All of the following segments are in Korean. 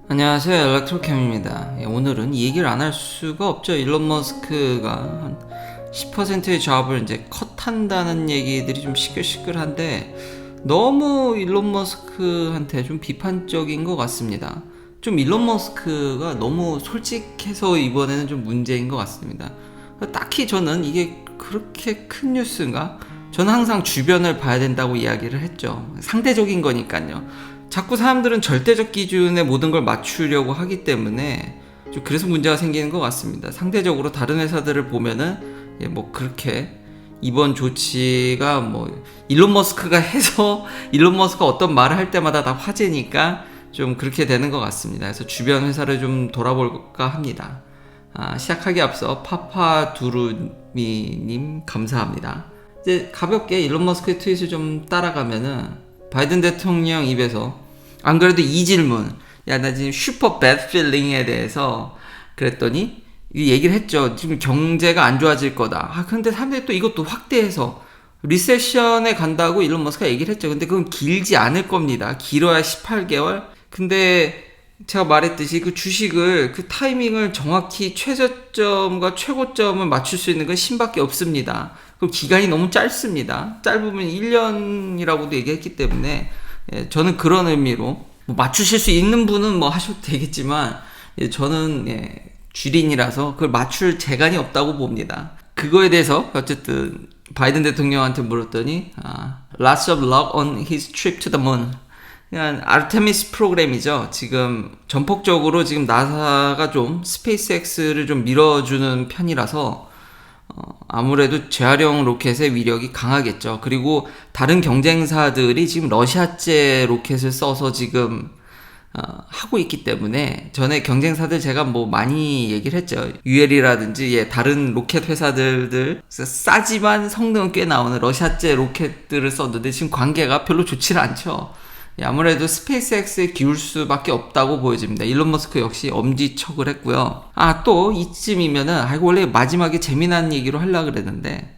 안녕하세요, 엘렉트로캠입니다. 오늘은 이 얘기를 안 할 수가 없죠. 일론 머스크가 한 10%의 잡을 이제 컷한다는 얘기들이 좀 시끌시끌한데 너무 일론 머스크한테 좀 비판적인 것 같습니다. 좀 일론 머스크가 너무 솔직해서 이번에는 좀 문제인 것 같습니다. 딱히 저는 이게 그렇게 큰 뉴스인가? 저는 항상 주변을 봐야 된다고 이야기를 했죠. 상대적인 거니까요. 자꾸 사람들은 절대적 기준에 모든 걸 맞추려고 하기 때문에 좀 그래서 문제가 생기는 것 같습니다. 상대적으로 다른 회사들을 보면은 뭐 그렇게 이번 조치가 뭐 일론 머스크가 해서 일론 머스크가 어떤 말을 할 때마다 다 화제니까 좀 그렇게 되는 것 같습니다. 그래서 주변 회사를 좀 돌아볼까 합니다. 시작하기 앞서 파파두루미님 감사합니다. 이제 가볍게 일론 머스크의 트윗을 좀 따라가면은 바이든 대통령 입에서 안 그래도 이 질문, 야 나 지금 슈퍼 배드 필링에 대해서 그랬더니 이 얘기를 했죠. 지금 경제가 안 좋아질 거다. 근데 사람들이 또 이것도 확대해서 리세션에 간다고 일론 머스크가 얘기를 했죠. 근데 그건 길지 않을 겁니다. 길어야 18개월. 근데 제가 말했듯이 그 주식을 그 타이밍을 정확히 최저점과 최고점을 맞출 수 있는 건 신밖에 없습니다. 그럼 기간이 너무 짧습니다. 짧으면 1년이라고도 얘기했기 때문에 저는 그런 의미로 뭐 맞추실 수 있는 분은 뭐 하셔도 되겠지만 저는 주린이라서 그걸 맞출 재간이 없다고 봅니다. 그거에 대해서 어쨌든 바이든 대통령한테 물었더니 lots of luck on his trip to the moon. 그냥 아르테미스 프로그램이죠. 지금 전폭적으로 지금 나사가 좀 스페이스X를 좀 밀어주는 편이라서 아무래도 재활용 로켓의 위력이 강하겠죠. 그리고 다른 경쟁사들이 지금 러시아제 로켓을 써서 지금 하고 있기 때문에 전에 경쟁사들 제가 뭐 많이 얘기를 했죠. UL이라든지 다른 로켓 회사들 싸지만 성능은 꽤 나오는 러시아제 로켓들을 썼는데 지금 관계가 별로 좋지 않죠. 아무래도 스페이스X에 기울 수밖에 없다고 보여집니다. 일론 머스크 역시 엄지척을 했고요. 또 이쯤이면은 원래 마지막에 재미난 얘기로 하려고 그랬는데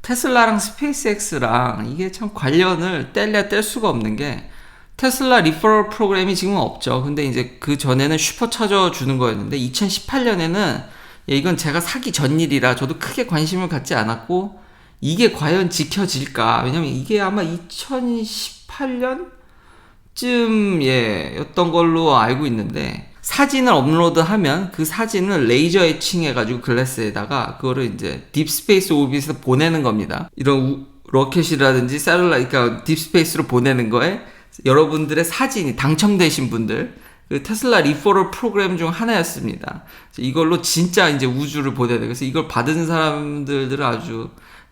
테슬라랑 스페이스X랑 이게 참 관련을 뗄래야 뗄 수가 없는 게 테슬라 리퍼럴 프로그램이 지금은 없죠. 근데 이제 그 전에는 슈퍼차저 주는 거였는데 2018년에는 이건 제가 사기 전 일이라 저도 크게 관심을 갖지 않았고 이게 과연 지켜질까? 왜냐면 이게 아마 2018년 였던 걸로 알고 있는데 사진을 업로드하면 그 사진을 레이저 에칭 해가지고 글래스에다가 그거를 이제 딥스페이스 오비스에 보내는 겁니다. 이런 로켓이라든지 셀룰라, 그러니까 딥스페이스로 보내는 거에 여러분들의 사진이 당첨되신 분들 그 테슬라 리퍼럴 프로그램 중 하나였습니다. 이걸로 진짜 이제 우주를 보내야 돼. 그래서 이걸 받은 사람들은 아주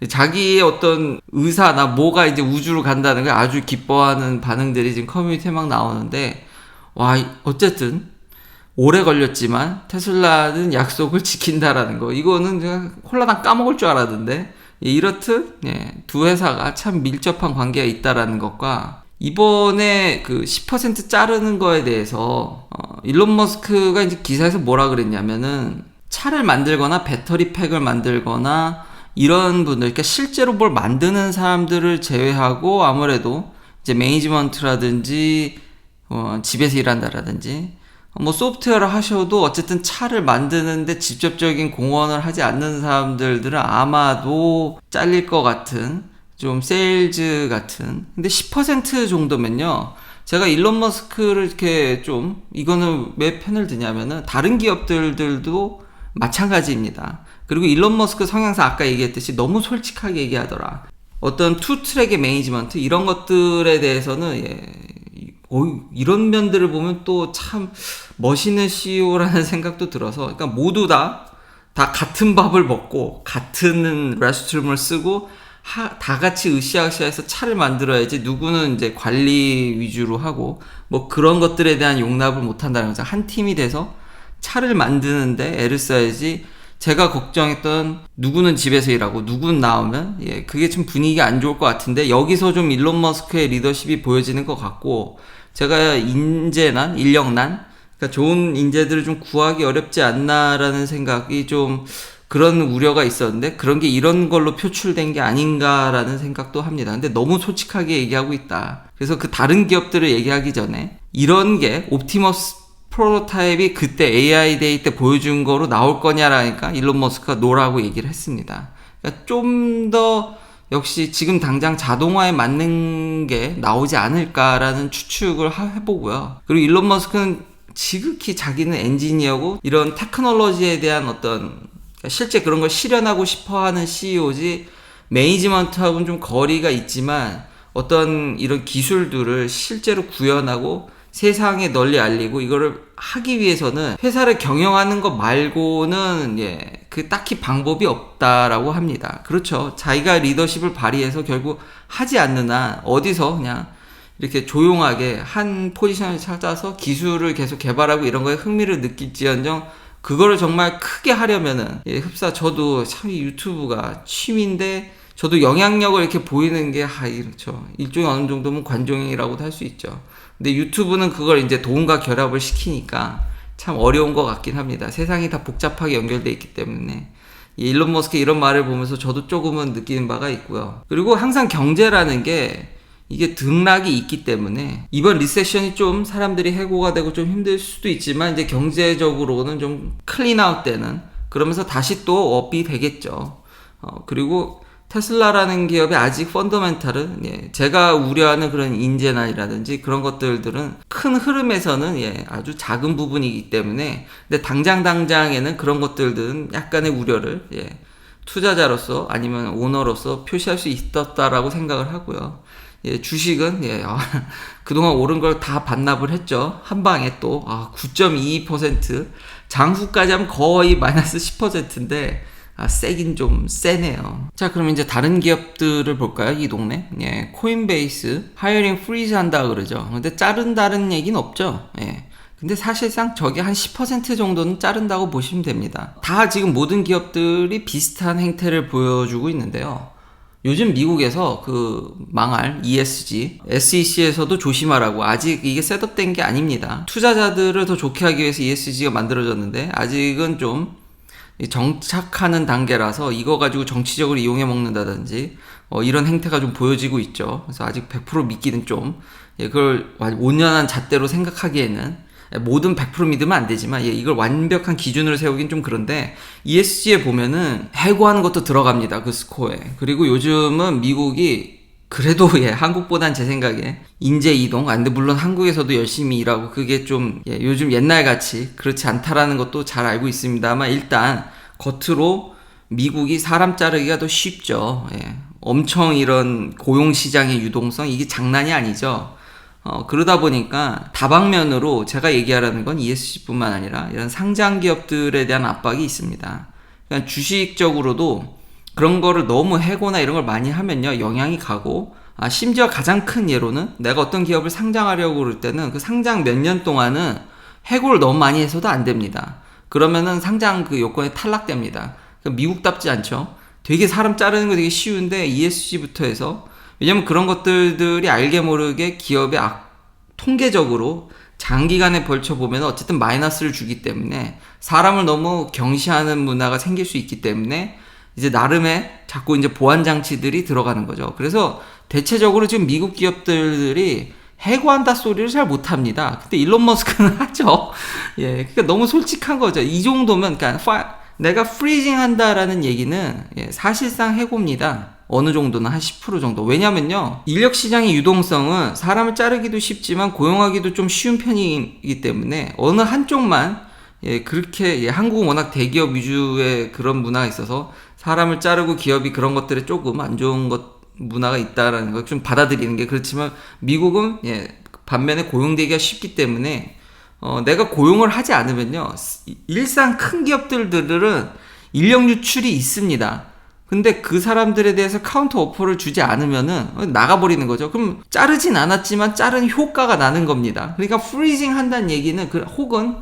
자기의 어떤 의사나 뭐가 이제 우주로 간다는 걸 아주 기뻐하는 반응들이 지금 커뮤니티에 막 나오는데, 어쨌든, 오래 걸렸지만, 테슬라는 약속을 지킨다라는 거. 이거는 그냥 홀라당 까먹을 줄 알았는데, 이렇듯, 두 회사가 참 밀접한 관계가 있다라는 것과, 이번에 그 10% 자르는 거에 대해서, 일론 머스크가 이제 기사에서 뭐라 그랬냐면은, 차를 만들거나 배터리 팩을 만들거나, 이런 분들, 그러니까 실제로 뭘 만드는 사람들을 제외하고 아무래도 이제 매니지먼트라든지 집에서 일한다라든지 뭐 소프트웨어를 하셔도 어쨌든 차를 만드는데 직접적인 공헌을 하지 않는 사람들은 아마도 잘릴 것 같은 좀 세일즈 같은. 근데 10% 정도면요. 제가 일론 머스크를 이렇게 좀 이거는 왜 편을 드냐면은 다른 기업들도 마찬가지입니다. 그리고 일론 머스크 성향상 아까 얘기했듯이 너무 솔직하게 얘기하더라. 어떤 투 트랙의 매니지먼트 이런 것들에 대해서는 이런 면들을 보면 또 참 멋있는 CEO라는 생각도 들어서 그러니까 모두 다 같은 밥을 먹고 같은 레스트룸을 쓰고 다 같이 으쌰으쌰해서 차를 만들어야지 누구는 이제 관리 위주로 하고 뭐 그런 것들에 대한 용납을 못한다는 거죠. 한 팀이 돼서 차를 만드는데 애를 써야지. 제가 걱정했던 누구는 집에서 일하고 누구는 나오면 그게 좀 분위기가 안 좋을 것 같은데 여기서 좀 일론 머스크의 리더십이 보여지는 것 같고 제가 인력난 그러니까 좋은 인재들을 좀 구하기 어렵지 않나라는 생각이 좀 그런 우려가 있었는데 그런 게 이런 걸로 표출된 게 아닌가라는 생각도 합니다. 근데 너무 솔직하게 얘기하고 있다. 그래서 그 다른 기업들을 얘기하기 전에 이런 게 옵티머스 프로토타입이 그때 AI 데이 때 보여준 거로 나올 거냐라니까 일론 머스크가 노라고 얘기를 했습니다. 그러니까 좀 더 역시 지금 당장 자동화에 맞는 게 나오지 않을까라는 추측을 해보고요. 그리고 일론 머스크는 지극히 자기는 엔지니어고 이런 테크놀로지에 대한 어떤 실제 그런 걸 실현하고 싶어하는 CEO지 매니지먼트하고는 좀 거리가 있지만 어떤 이런 기술들을 실제로 구현하고 세상에 널리 알리고 이거를 하기 위해서는 회사를 경영하는 것 말고는 그 딱히 방법이 없다라고 합니다. 그렇죠. 자기가 리더십을 발휘해서 결국 하지 않는 한 어디서 그냥 이렇게 조용하게 한 포지션을 찾아서 기술을 계속 개발하고 이런 거에 흥미를 느낄지언정 그거를 정말 크게 하려면은 흡사 저도 참 유튜브가 취미인데 저도 영향력을 이렇게 보이는 게 그렇죠. 일종의 어느 정도면 관종이라고도 할 수 있죠. 근데 유튜브는 그걸 이제 돈과 결합을 시키니까 참 어려운 것 같긴 합니다. 세상이 다 복잡하게 연결돼 있기 때문에 일론 머스크 이런 말을 보면서 저도 조금은 느끼는 바가 있고요. 그리고 항상 경제라는 게 이게 등락이 있기 때문에 이번 리세션이 좀 사람들이 해고가 되고 좀 힘들 수도 있지만 이제 경제적으로는 좀 클린아웃 되는 그러면서 다시 또 업이 되겠죠. 그리고 테슬라라는 기업의 아직 펀더멘탈은 제가 우려하는 그런 인재난이라든지 그런 것들은 큰 흐름에서는 아주 작은 부분이기 때문에 근데 당장에는 그런 것들은 약간의 우려를 투자자로서 아니면 오너로서 표시할 수 있었다라고 생각을 하고요. 주식은 그동안 오른 걸 다 반납을 했죠. 한 방에 또 9.22% 장후까지 하면 거의 마이너스 10%인데 세긴 좀 세네요. 자, 그럼 이제 다른 기업들을 볼까요? 이 동네. 코인베이스 하이어링 프리즈 한다 그러죠. 근데 자른다는 얘기는 없죠. 근데 사실상 저게 한 10% 정도는 자른다고 보시면 됩니다. 다 지금 모든 기업들이 비슷한 행태를 보여주고 있는데요. 요즘 미국에서 그 망할 ESG, SEC에서도 조심하라고 아직 이게 셋업된 게 아닙니다. 투자자들을 더 좋게 하기 위해서 ESG가 만들어졌는데 아직은 좀 정착하는 단계라서 이거 가지고 정치적으로 이용해 먹는다든지 이런 행태가 좀 보여지고 있죠. 그래서 아직 100% 믿기는 좀 그걸 온연한 잣대로 생각하기에는 모든 100% 믿으면 안 되지만 이걸 완벽한 기준으로 세우긴 좀 그런데 ESG에 보면은 해고하는 것도 들어갑니다. 그 스코어에. 그리고 요즘은 미국이 그래도 한국보단 제 생각에 인재 이동 근데 물론 한국에서도 열심히 일하고 그게 좀 요즘 옛날같이 그렇지 않다라는 것도 잘 알고 있습니다만 일단 겉으로 미국이 사람 자르기가 더 쉽죠. 엄청 이런 고용시장의 유동성 이게 장난이 아니죠. 그러다 보니까 다방면으로 제가 얘기하라는 건 ESG뿐만 아니라 이런 상장 기업들에 대한 압박이 있습니다. 그러니까 주식적으로도 그런 거를 너무 해고나 이런 걸 많이 하면요 영향이 가고 심지어 가장 큰 예로는 내가 어떤 기업을 상장하려고 그럴 때는 그 상장 몇 년 동안은 해고를 너무 많이 해서도 안 됩니다. 그러면은 상장 그 요건에 탈락됩니다. 미국답지 않죠. 되게 사람 자르는 거 되게 쉬운데 ESG부터 해서 왜냐면 그런 것들이 알게 모르게 기업의 통계적으로 장기간에 벌쳐보면 어쨌든 마이너스를 주기 때문에 사람을 너무 경시하는 문화가 생길 수 있기 때문에 이제 나름의 자꾸 이제 보안 장치들이 들어가는 거죠. 그래서 대체적으로 지금 미국 기업들이 해고한다 소리를 잘 못합니다. 근데 일론 머스크는 하죠. 그러니까 너무 솔직한 거죠. 이 정도면, 그러니까 내가 프리징 한다라는 얘기는 사실상 해고입니다. 어느 정도는 한 10% 정도. 왜냐면요, 인력 시장의 유동성은 사람을 자르기도 쉽지만 고용하기도 좀 쉬운 편이기 때문에 어느 한쪽만 그렇게 한국은 워낙 대기업 위주의 그런 문화가 있어서 사람을 자르고 기업이 그런 것들에 조금 안 좋은 문화가 있다라는 걸 좀 받아들이는 게 그렇지만 미국은 반면에 고용되기가 쉽기 때문에 내가 고용을 하지 않으면요 일상 큰 기업들은 인력 유출이 있습니다. 근데 그 사람들에 대해서 카운터 오퍼를 주지 않으면은 나가버리는 거죠. 그럼 자르진 않았지만 자른 효과가 나는 겁니다. 그러니까 프리징 한다는 얘기는 혹은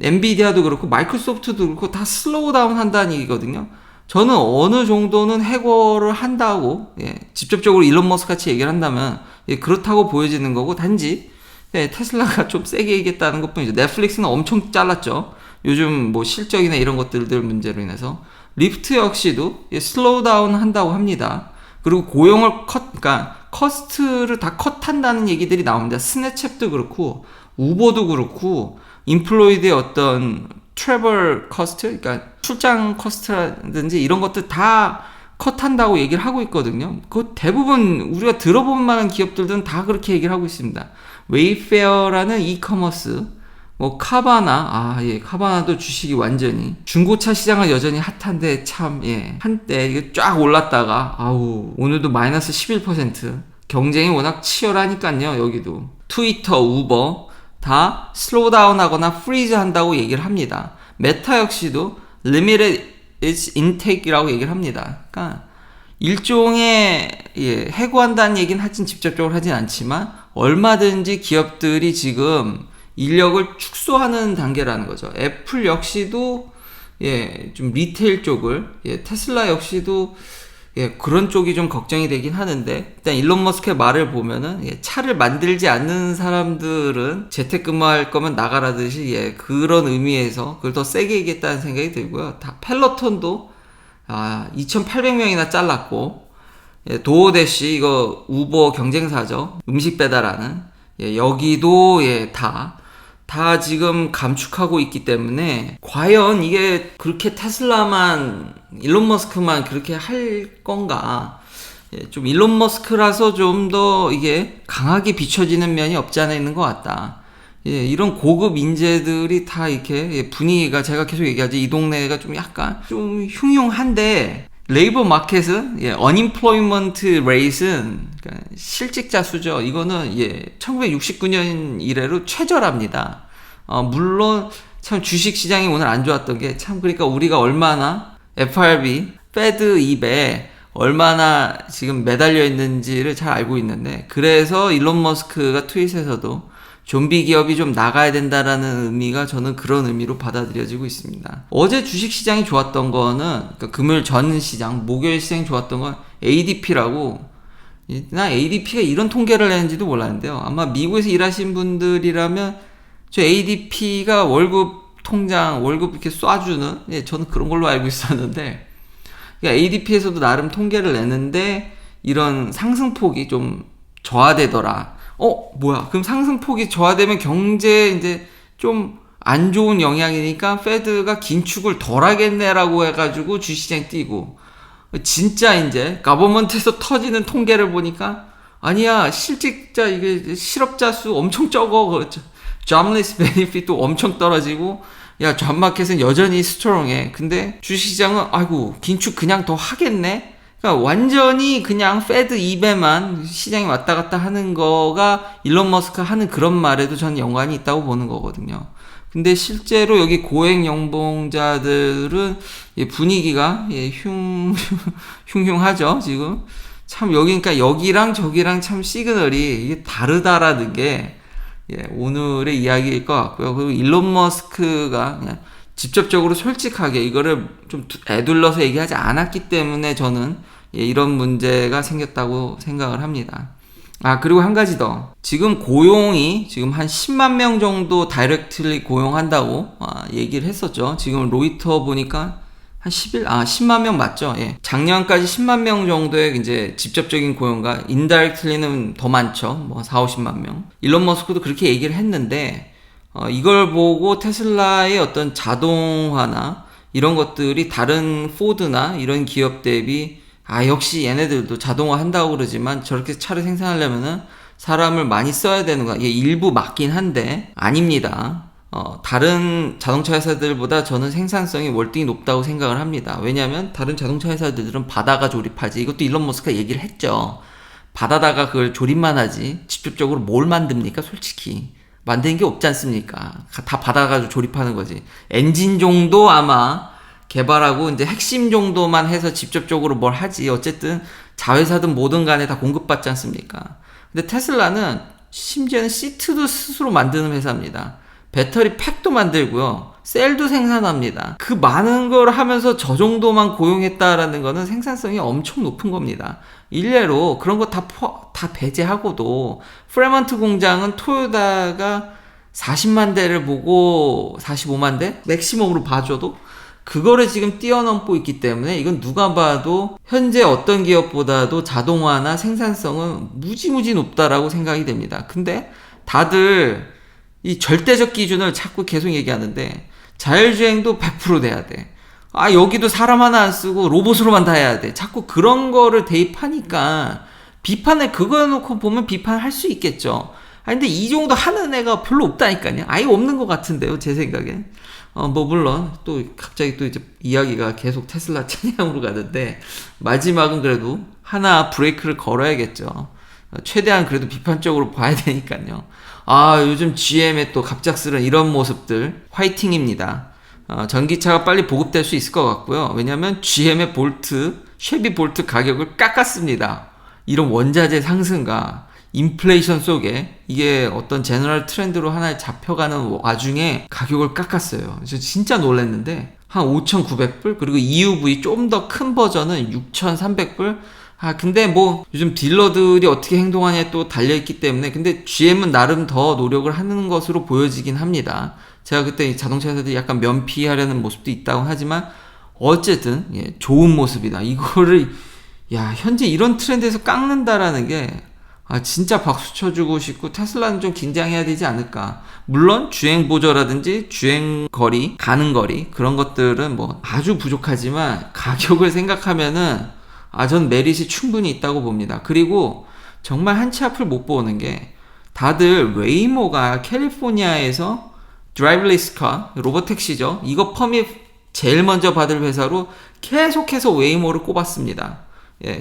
엔비디아도 그렇고 마이크로소프트도 그렇고 다 슬로우 다운 한다는 얘기거든요. 저는 어느 정도는 해고를 한다고 직접적으로 일론 머스크 같이 얘기를 한다면 그렇다고 보여지는 거고 단지 테슬라가 좀 세게 얘기했다는 것뿐이죠. 넷플릭스는 엄청 잘랐죠. 요즘 뭐 실적이나 이런 것들 문제로 인해서 리프트 역시도 슬로우 다운 한다고 합니다. 그리고 고용을 그러니까 커스트를 다 컷한다는 얘기들이 나옵니다. 스냅챗도 그렇고 우버도 그렇고 인플로이드의 어떤 트래블 커스트, 그러니까 출장 커스트라든지 이런 것들 다 컷한다고 얘기를 하고 있거든요. 그 대부분 우리가 들어볼 만한 기업들은 다 그렇게 얘기를 하고 있습니다. 웨이페어라는 이커머스, 뭐 카바나, 카바나도 주식이 완전히 중고차 시장은 여전히 핫한데 참 한때 이게 쫙 올랐다가 오늘도 마이너스 11%. 경쟁이 워낙 치열하니까요. 여기도 트위터, 우버 다 슬로우 다운 하거나 프리즈 한다고 얘기를 합니다. 메타 역시도 limited its intake이라고 얘기를 합니다. 그러니까 일종의 해고한다는 얘기는 하진 직접적으로 하진 않지만 얼마든지 기업들이 지금 인력을 축소하는 단계라는 거죠. 애플 역시도 좀 리테일 쪽을, 테슬라 역시도 그런 쪽이 좀 걱정이 되긴 하는데, 일단 일론 머스크의 말을 보면은 차를 만들지 않는 사람들은 재택근무할 거면 나가라듯이 그런 의미에서 그걸 더 세게 얘기했다는 생각이 들고요. 다 펠로톤도 2,800명이나 잘랐고, 도어대시 이거 우버 경쟁사죠. 음식 배달하는 여기도 다 지금 감축하고 있기 때문에 과연 이게 그렇게 테슬라만 일론 머스크만 그렇게 할 건가? 좀 일론 머스크라서 좀 더 이게 강하게 비춰지는 면이 없지 않아 있는 것 같다. 이런 고급 인재들이 다 이렇게 분위기가 제가 계속 얘기하지 이 동네가 좀 약간 좀 흉흉한데 레이버 마켓은 unemployment rate은 그러니까 실직자 수죠. 이거는 1969년 이래로 최저랍니다. 물론 참 주식 시장이 오늘 안 좋았던 게 참 그러니까 우리가 얼마나 FRB, 페드 입에 얼마나 지금 매달려 있는지를 잘 알고 있는데 그래서 일론 머스크가 트윗에서도 좀비 기업이 좀 나가야 된다라는 의미가 저는 그런 의미로 받아들여지고 있습니다. 어제 주식 시장이 좋았던 거는 그러니까 금요일 전 시장, 목요일 시장이 좋았던 건 ADP라고 나 ADP가 이런 통계를 내는지도 몰랐는데요. 아마 미국에서 일하신 분들이라면 저 ADP가 월급 통장, 월급 이렇게 쏴주는 저는 그런 걸로 알고 있었는데 그러니까 ADP에서도 나름 통계를 내는데 이런 상승폭이 좀 저하되더라. 뭐야? 그럼 상승폭이 저하되면 경제에 이제 좀 안 좋은 영향이니까 페드가 긴축을 덜 하겠네라고 해가지고 주시장 뛰고 진짜 이제 가버먼트에서 터지는 통계를 보니까 아니야 실직자 이게 실업자 수 엄청 적어 jobless benefit도 엄청 떨어지고 잡마켓은 여전히 스트롱해. 근데 주시장은 아이고 긴축 그냥 더 하겠네. 그러니까 완전히 그냥 페드 입에만 시장이 왔다 갔다 하는 거가 일론 머스크가 하는 그런 말에도 저는 연관이 있다고 보는 거거든요. 근데 실제로 여기 고액 연봉자들은 분위기가 흉흉하죠 지금. 참 그러니까 여기랑 저기랑 참 시그널이 이게 다르다라는 게 오늘의 이야기일 것 같고요. 그리고 일론 머스크가 그냥 직접적으로 솔직하게 이거를 좀 애둘러서 얘기하지 않았기 때문에 저는 이런 문제가 생겼다고 생각을 합니다. 그리고 한 가지 더. 지금 고용이 지금 한 10만 명 정도 다이렉트리 고용한다고 얘기를 했었죠. 지금 로이터 보니까 한 10만 명 맞죠? 작년까지 10만 명 정도의 이제 직접적인 고용과 인다이렉트리는 더 많죠. 뭐 4, 50만 명. 일론 머스크도 그렇게 얘기를 했는데 이걸 보고 테슬라의 어떤 자동화나 이런 것들이 다른 포드나 이런 기업 대비 역시 얘네들도 자동화 한다고 그러지만 저렇게 차를 생산하려면은 사람을 많이 써야 되는 거야. 이게 일부 맞긴 한데 아닙니다. 다른 자동차 회사들보다 저는 생산성이 월등히 높다고 생각을 합니다. 왜냐하면 다른 자동차 회사들은 받아가 조립하지. 이것도 일론 머스크가 얘기를 했죠. 받아다가 그걸 조립만 하지 직접적으로 뭘 만듭니까? 솔직히 만드는 게 없지 않습니까? 다 받아가지고 조립하는 거지. 엔진 정도 아마 개발하고 이제 핵심 정도만 해서 직접적으로 뭘 하지. 어쨌든 자회사든 뭐든 간에 다 공급받지 않습니까? 근데 테슬라는 심지어는 시트도 스스로 만드는 회사입니다. 배터리 팩도 만들고요. 셀도 생산합니다. 그 많은 걸 하면서 저 정도만 고용했다라는 거는 생산성이 엄청 높은 겁니다. 일례로 그런 거 다 배제하고도 프레먼트 공장은 토요타가 40만 대를 보고 45만 대? 맥시멈으로 봐줘도 그거를 지금 뛰어넘고 있기 때문에 이건 누가 봐도 현재 어떤 기업보다도 자동화나 생산성은 무지무지 높다라고 생각이 됩니다. 근데 다들 이 절대적 기준을 자꾸 계속 얘기하는데 자율주행도 100% 돼야 돼. 아, 여기도 사람 하나 안 쓰고 로봇으로만 다 해야 돼. 자꾸 그런 거를 대입하니까 비판을 그거 놓고 보면 비판할 수 있겠죠. 아, 근데 이 정도 하는 애가 별로 없다니까요. 아예 없는 것 같은데요, 제 생각엔. 뭐 물론 또 갑자기 또 이제 이야기가 계속 테슬라 찬양으로 가는데 마지막은 그래도 하나 브레이크를 걸어야겠죠. 최대한 그래도 비판적으로 봐야 되니까요. 아, 요즘 GM의 또 갑작스런 이런 모습들 화이팅입니다. 전기차가 빨리 보급될 수 있을 것 같고요. 왜냐하면 GM의 볼트, 쉐비 볼트 가격을 깎았습니다. 이런 원자재 상승과 인플레이션 속에 이게 어떤 제너럴 트렌드로 하나에 잡혀가는 와중에 가격을 깎았어요. 저 진짜 놀랐는데 한 5,900불, 그리고 EUV 좀 더 큰 버전은 6,300불. 아, 근데 뭐 요즘 딜러들이 어떻게 행동하냐에 또 달려있기 때문에, 근데 GM은 나름 더 노력을 하는 것으로 보여지긴 합니다. 제가 그때 자동차 회사들이 약간 면피하려는 모습도 있다고 하지만 어쨌든 좋은 모습이다. 이거를 현재 이런 트렌드에서 깎는다라는 게 진짜 박수 쳐주고 싶고, 테슬라는 좀 긴장해야 되지 않을까. 물론 주행 보조라든지 주행 거리, 가는 거리, 그런 것들은 뭐 아주 부족하지만 가격을 생각하면은 전 메릿이 충분히 있다고 봅니다. 그리고 정말 한치 앞을 못 보는 게, 다들 웨이모가 캘리포니아에서 드라이브리스 카, 로보택시죠. 이거 퍼밋 제일 먼저 받을 회사로 계속해서 웨이모를 꼽았습니다.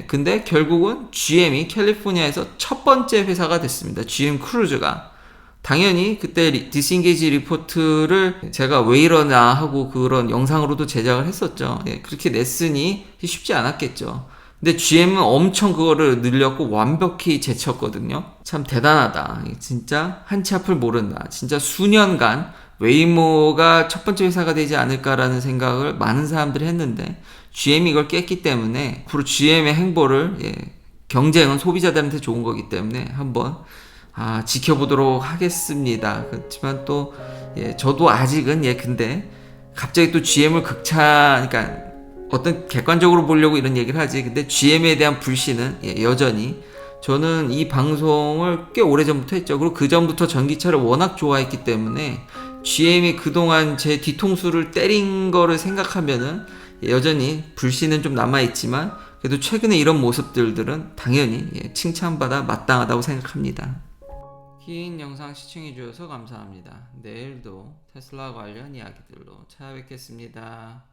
근데 결국은 GM이 캘리포니아에서 첫 번째 회사가 됐습니다. GM 크루즈가. 당연히 그때 디스인게이지 리포트를 제가 왜 이러나 하고 그런 영상으로도 제작을 했었죠. 그렇게 냈으니 쉽지 않았겠죠. 근데 GM은 엄청 그거를 늘렸고 완벽히 제쳤거든요. 참 대단하다. 진짜 한치 앞을 모른다. 진짜 수년간 웨이모가 첫 번째 회사가 되지 않을까라는 생각을 많은 사람들이 했는데 GM이 이걸 깼기 때문에 앞으로 GM의 행보를 경쟁은 소비자들한테 좋은 거기 때문에 한번 지켜보도록 하겠습니다. 그렇지만 또 저도 아직은 근데 갑자기 또 GM을 그러니까 어떤 객관적으로 보려고 이런 얘기를 하지. 근데 GM에 대한 불신은 여전히, 저는 이 방송을 꽤 오래전부터 했죠. 그리고 그 전부터 전기차를 워낙 좋아했기 때문에 GM이 그동안 제 뒤통수를 때린 거를 생각하면은 여전히 불신은 좀 남아있지만, 그래도 최근에 이런 모습들은 당연히 칭찬받아 마땅하다고 생각합니다. 긴 영상 시청해주셔서 감사합니다. 내일도 테슬라 관련 이야기들로 찾아뵙겠습니다.